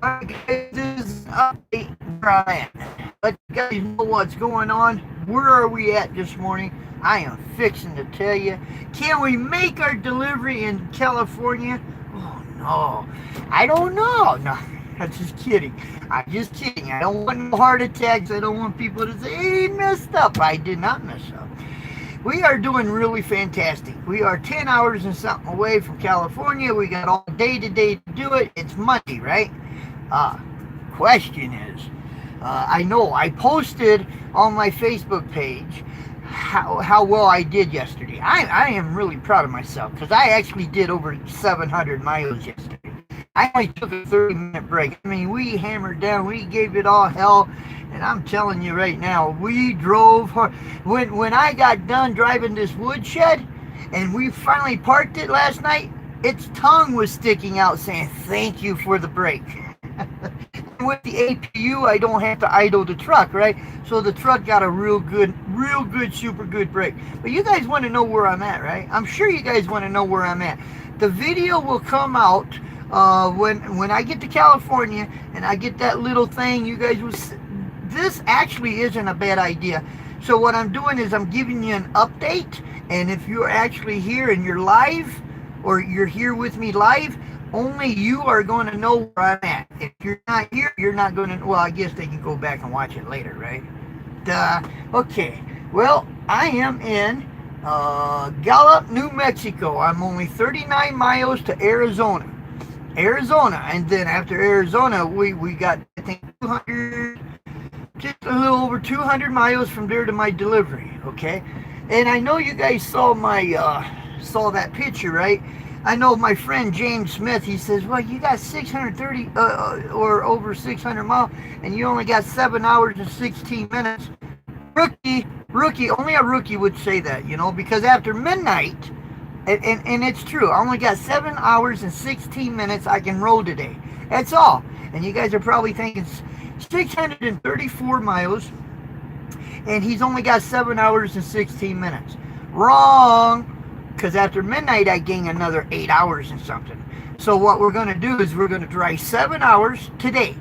Alright guys, this is an update where I'm at. Let you guys know what's going on. Where are we at this morning? I am fixing to tell you. Can we make our delivery in California? Oh no. I don't know. No, I'm just kidding. I'm just kidding. I don't want no heart attacks. I don't want people to say, hey, he messed up. I did not mess up. We are doing really fantastic. We are 10 hours and something away from California. We got all day today to do it. It's Monday, right? Question is, I know I posted on my Facebook page how well I did yesterday. I am really proud of myself because I actually did over 700 miles yesterday. I only took a 30-minute break. I mean, we hammered down. We gave it all hell. And I'm telling you right now, we drove hard. When I got done driving this woodshed and we finally parked it last night, its tongue was sticking out saying, thank you for the break. With the APU, I don't have to idle the truck, right? So the truck got a real good, super good break. But you guys want to know where I'm at, right? I'm sure you guys want to know where I'm at. The video will come out when I get to California and I get that little thing. You guys will see. This actually isn't a bad idea. So what I'm doing is I'm giving you an update. And if you're actually here and you're live, or you're here with me live, only you are going to know where I'm at. If you're not here, you're not going to, well, I guess they can go back and watch it later, right? Okay, well, I am in Gallup, New Mexico. I'm only 39 miles to Arizona. And then after Arizona, we got, I think, 200, just a little over 200 miles from there to my delivery, okay? And I know you guys saw saw that picture, right? I know my friend James Smith, he says, well, you got 630 or over 600 miles and you only got 7 hours and 16 minutes. Rookie, only a rookie would say that, you know, because after midnight, and it's true, I only got 7 hours and 16 minutes I can roll today. That's all. And you guys are probably thinking 634 miles and he's only got 7 hours and 16 minutes. Wrong. Because after midnight, I gain another 8 hours and something. So what we're going to do is we're going to drive 7 hours today.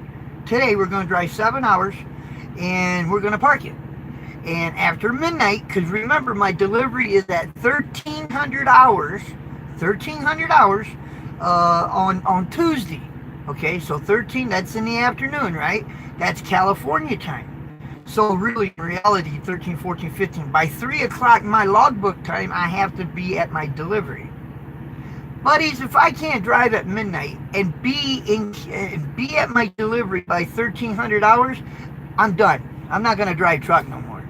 Today, we're going to drive 7 hours, and we're going to park it. And after midnight, because remember, my delivery is at 1,300 hours, on Tuesday. Okay, so 13, that's in the afternoon, right? That's California time. So really, in reality, 13, 14, 15, by 3 o'clock my logbook time, I have to be at my delivery. Buddies, if I can't drive at midnight and be at my delivery by 1,300 hours, I'm done. I'm not going to drive truck no more.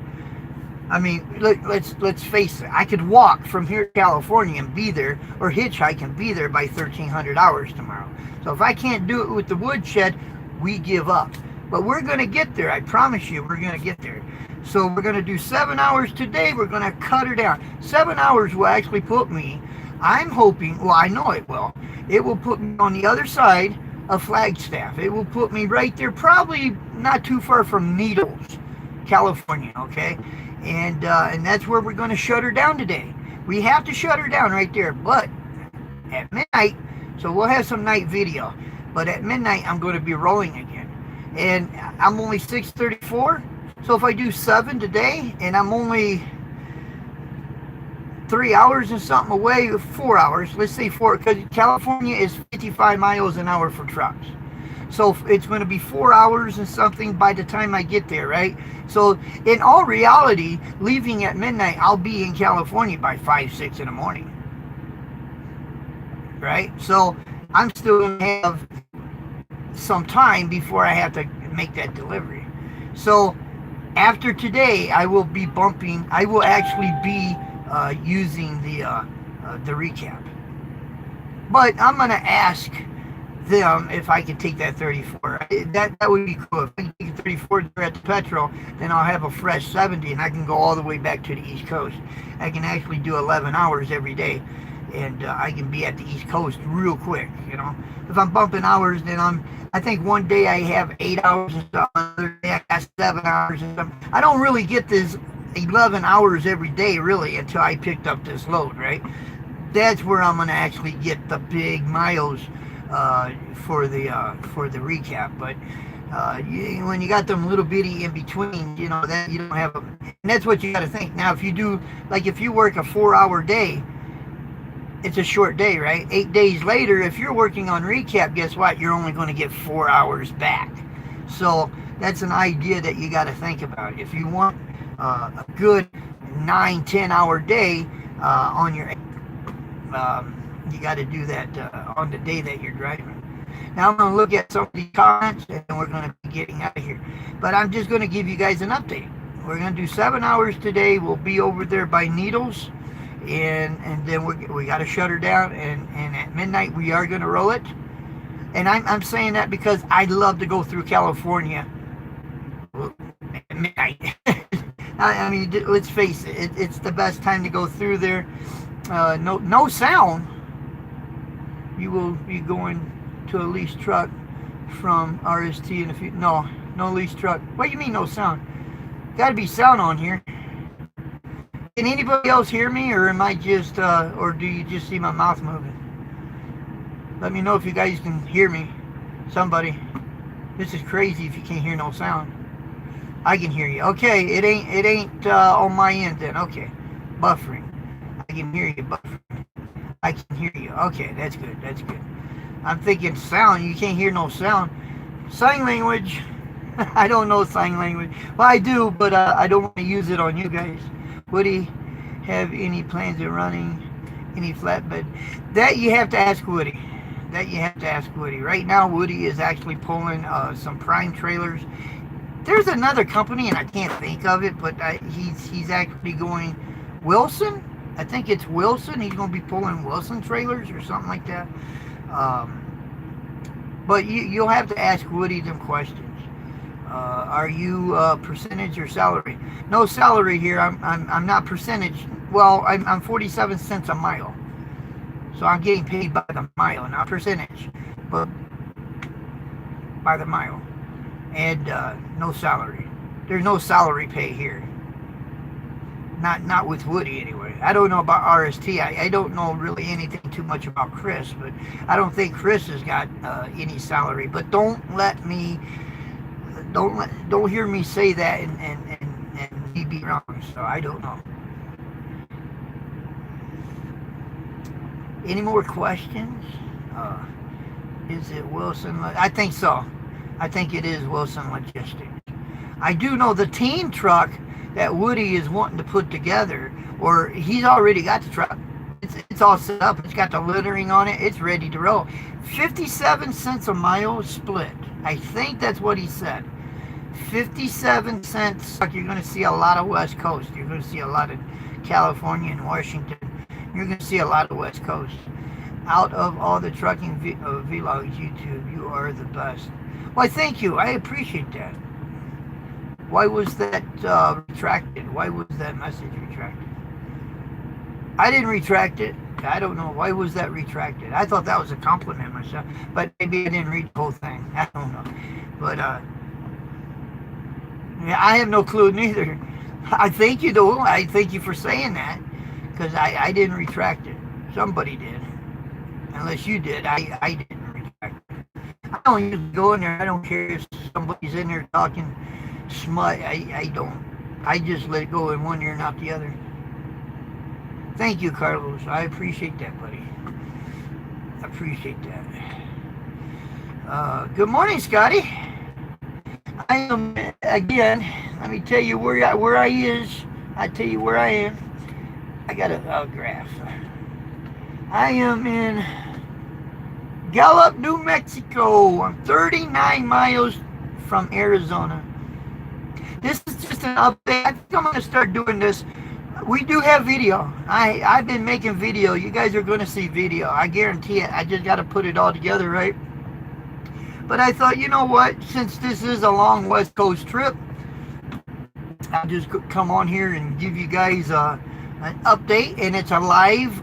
I mean, let's face it. I could walk from here to California and be there, or hitchhike and be there by 1,300 hours tomorrow. So if I can't do it with the woodshed, we give up. But we're going to get there. I promise you, we're going to get there. So we're going to do 7 hours today. We're going to cut her down. 7 hours will actually put me, I'm hoping, well, I know it will. It will put me on the other side of Flagstaff. It will put me right there, probably not too far from Needles, California, okay? And that's where we're going to shut her down today. We have to shut her down right there. But at midnight, so we'll have some night video. But at midnight, I'm going to be rolling again. And I'm only 634, so if I do 7 today, and I'm only 3 hours and something away, 4 hours, let's say 4, because California is 55 miles an hour for trucks. So it's going to be 4 hours and something by the time I get there, right? So in all reality, leaving at midnight, I'll be in California by 5, 6 in the morning. Right? So I'm still going to have some time before I have to make that delivery. So after today, I will be bumping, I will actually be using the recap. But I'm going to ask them if I can take that 34. That would be cool. If I can take 34 at the petrol, then I'll have a fresh 70 and I can go all the way back to the East Coast. I can actually do 11 hours every day. And I can be at the East Coast real quick, you know. If I'm bumping hours, then I think one day I have 8 hours and something, another day I got 7 hours and something. I don't really get this 11 hours every day, really, until I picked up this load, right? That's where I'm going to actually get the big miles for the recap. But when you got them little bitty in between, you know, that you don't have them. And that's what you got to think. Now, if you do, like if you work a 4-hour day, it's a short day, right? 8 days later, if you're working on recap, guess what? You're only going to get 4 hours back. So that's an idea that you got to think about. If you want a good 9-10 hour day on your, you got to do that on the day that you're driving. Now I'm going to look at some of these comments, and then we're going to be getting out of here. But I'm just going to give you guys an update. We're going to do 7 hours today. We'll be over there by Needles, and then we got to shut her down. And at midnight we are going to roll it. And I'm saying that because I love to go through California at midnight. I mean, let's face it, it's the best time to go through there. No sound. You will be going to a leased truck from RST in a few. No leased truck. What do you mean no sound? Got to be sound on here. Can anybody else hear me, or am I just, or do you just see my mouth moving? Let me know if you guys can hear me. Somebody. This is crazy if you can't hear no sound. I can hear you. Okay, it ain't on my end then. Okay, buffering. I can hear you buffering. I can hear you. Okay, that's good. That's good. I'm thinking sound. You can't hear no sound. Sign language. I don't know sign language. Well, I do, but I don't want to use it on you guys. Would he have any plans of running any flatbed? That you have to ask Woody. Right now, Woody is actually pulling some prime trailers. There's another company, and I can't think of it, but he's actually going Wilson. I think it's Wilson. He's going to be pulling Wilson trailers or something like that. But you'll have to ask Woody them questions. Are you percentage or salary? No salary here. I'm not percentage. Well, I'm 47 cents a mile. So I'm getting paid by the mile, not percentage, but by the mile. And no salary. There's no salary pay here. Not with Woody anyway. I don't know about RST. I don't know really anything too much about Chris, but I don't think Chris has got any salary. But don't hear me say that and me be wrong. So I don't know. Any more questions? Is it Wilson? I think so. I think it is Wilson Logistics. I do know the team truck that Woody is wanting to put together, or he's already got the truck. It's all set up. It's got the littering on it. It's ready to roll. 57 cents a mile split. I think that's what he said. 57 cents. You're going to see a lot of West Coast. You're going to see a lot of California and Washington. You're going to see a lot of West Coast. Out of all the trucking vlogs, YouTube, you are the best. Why, thank you. I appreciate that. Why was that retracted? Why was that message retracted? I didn't retract it. I don't know. Why was that retracted? I thought that was a compliment myself. But maybe I didn't read the whole thing. I don't know. But, yeah, I have no clue neither. I thank you, though. I thank you for saying that. Because I didn't retract it. Somebody did. Unless you did. I didn't retract it. I don't usually go in there. I don't care if somebody's in there talking smut. I don't. I just let it go in one ear and out the other. Thank you, Carlos. I appreciate that, buddy. I appreciate that. Good morning, Scotty. I am, again, let me tell you where I is. I tell you where I am. I got a graph. I am in Gallup, New Mexico. I'm 39 miles from Arizona. This is just an update. I think I'm going to start doing this. We do have video. I've been making video. You guys are going to see video. I guarantee it. I just got to put it all together, right? But I thought, you know what? Since this is a long West Coast trip, I'll just come on here and give you guys an update. And it's a live.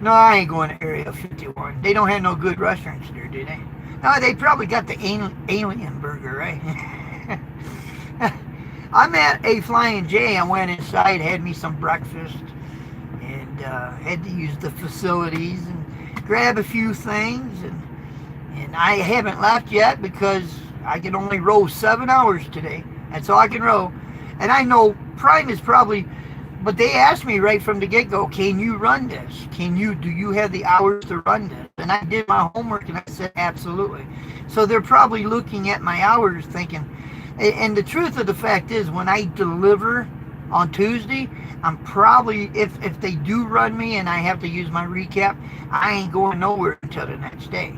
No, I ain't going to Area 51. They don't have no good restaurants there, do they? No, they probably got the alien burger, right? I'm at a Flying J. I went inside, had me some breakfast, and had to use the facilities and grab a few things. And And I haven't left yet because I can only row 7 hours today. That's all I can row. And I know Prime is probably, but they asked me right from the get-go, can you run this? Do you have the hours to run this? And I did my homework and I said, absolutely. So they're probably looking at my hours thinking, and the truth of the fact is when I deliver on Tuesday, I'm probably, if they do run me and I have to use my recap, I ain't going nowhere until the next day.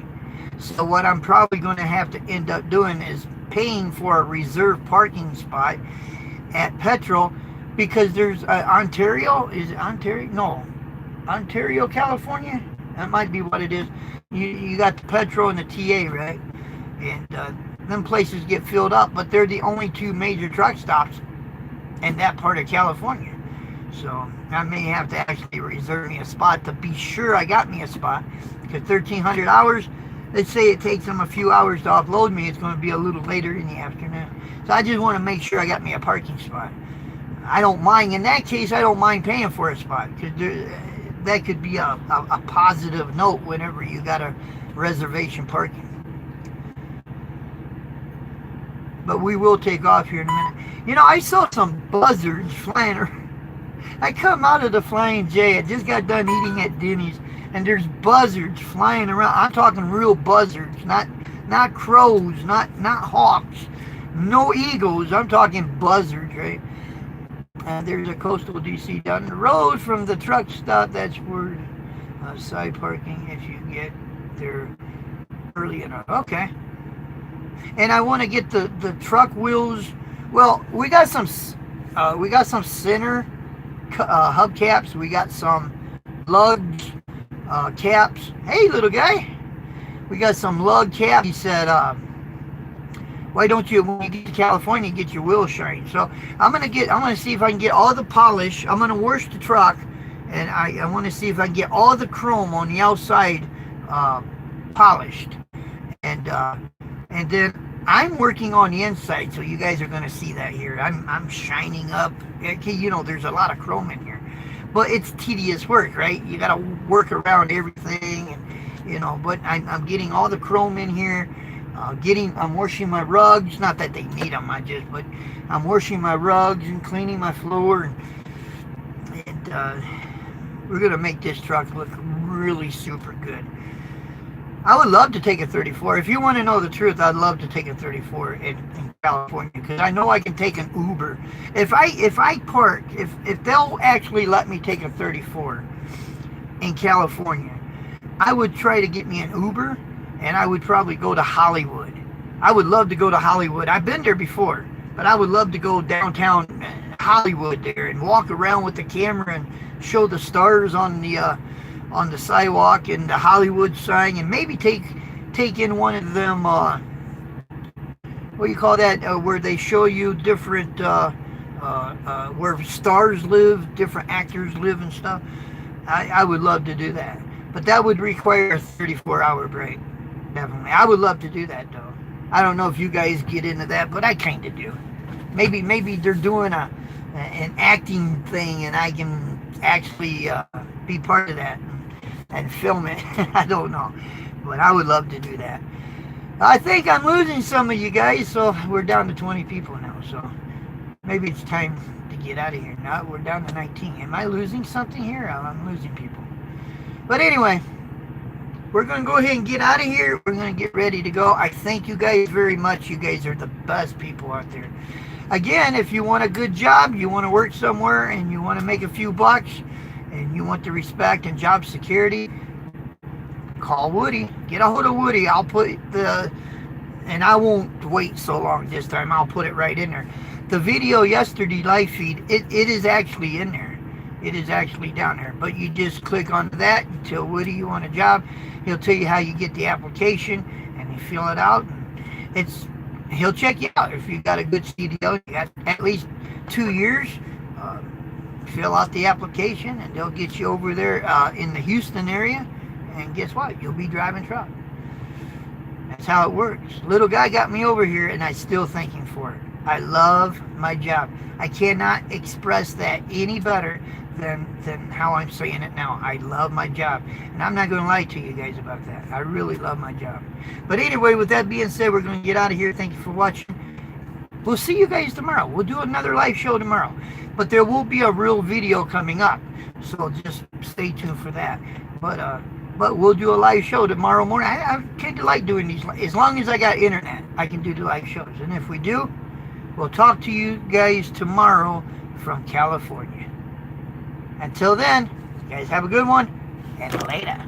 So what I'm probably going to have to end up doing is paying for a reserved parking spot at Petrol, because there's Ontario, is it Ontario? No, Ontario, California? That might be what it is. You got the Petrol and the TA, right? And them places get filled up, but they're the only two major truck stops in that part of California. So I may have to actually reserve me a spot to be sure I got me a spot, because 1,300 hours, let's say it takes them a few hours to offload me, it's going to be a little later in the afternoon. So I just want to make sure I got me a parking spot. I don't mind, in that case, I don't mind paying for a spot, because that could be a positive note whenever you got a reservation parking. But we will take off here in a minute. You know, I saw some buzzards flying around. I come out of the Flying J. I just got done eating at Denny's, and there's buzzards flying around. I'm talking real buzzards, not crows, not hawks, no eagles. I'm talking buzzards, right? There's a coastal DC down the road from the truck stop. That's where side parking if you get there early enough. Okay. And I want to get the truck wheels. Well, we got some center hubcaps. We got some lugs caps. Hey, little guy. We got some lug caps. He said, why don't you, when you get to California, get your wheels shined? So I'm gonna see if I can get all the polish. I'm gonna wash the truck, and I want to see if I can get all the chrome on the outside polished, and then I'm working on the inside. So you guys are gonna see that here. I'm shining up. Okay, you know, there's a lot of chrome in here, but it's tedious work, right? You gotta work around everything, and you know. But I'm getting all the chrome in here. I'm washing my rugs. Not that they need them, but I'm washing my rugs and cleaning my floor, and we're gonna make this truck look really super good. I would love to take a 34. If you want to know the truth, I'd love to take a 34 in California, because I know I can take an Uber. If they'll actually let me take a 34 in California, I would try to get me an Uber. And I would probably go to Hollywood. I would love to go to Hollywood. I've been there before, but I would love to go downtown Hollywood there and walk around with the camera and show the stars on the sidewalk and the Hollywood sign, and maybe take in one of them. What do you call that? Where they show you different where stars live, different actors live and stuff. I would love to do that, but that would require a 34-hour break. Definitely. I would love to do that, though. I don't know if you guys get into that, but I kind of do. Maybe they're doing an acting thing, and I can actually be part of that and film it. I don't know, but I would love to do that. I think I'm losing some of you guys, so we're down to 20 people now. So maybe it's time to get out of here. Now we're down to 19. Am I losing something here? I'm losing people. But anyway, we're going to go ahead and get out of here. We're going to get ready to go. I thank you guys very much. You guys are the best people out there. Again, if you want a good job, you want to work somewhere, and you want to make a few bucks, and you want the respect and job security, call Woody. Get a hold of Woody. I'll put and I won't wait so long this time. I'll put it right in there. The video yesterday live feed, it is actually in there. It is actually down there. But you just click on that and tell Woody you want a job. He'll tell you how you get the application, and you fill it out. And he'll check you out. If you got a good CDL, you got at least 2 years, fill out the application, and they'll get you over there in the Houston area. And guess what? You'll be driving truck. That's how it works. Little guy got me over here, and I still thank him for it. I love my job. I cannot express that any better than how I'm saying it now. I love my job, and I'm not going to lie to you guys about that. I really love my job. But anyway, with that being said, we're going to get out of here. Thank you for watching. We'll see you guys tomorrow. We'll do another live show tomorrow, but there will be a real video coming up, so just stay tuned for that. But we'll do a live show tomorrow morning. I kind of like doing these. As long as I got internet, I can do the live shows. And if we do, we'll talk to you guys tomorrow from California. Until then, you guys have a good one, and later.